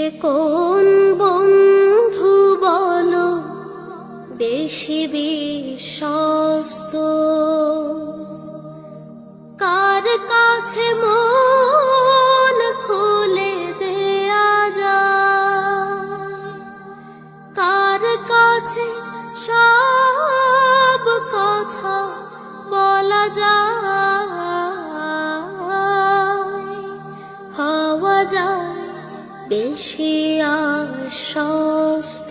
সে কোন বন্ধু বলো বেশি বিশ্বস্ত, কার কাছে মন খুলে দেয়া যায়, কার কাছে সব কথা বলা যায়, হওয়া যায় বেশি আশ্বস্ত।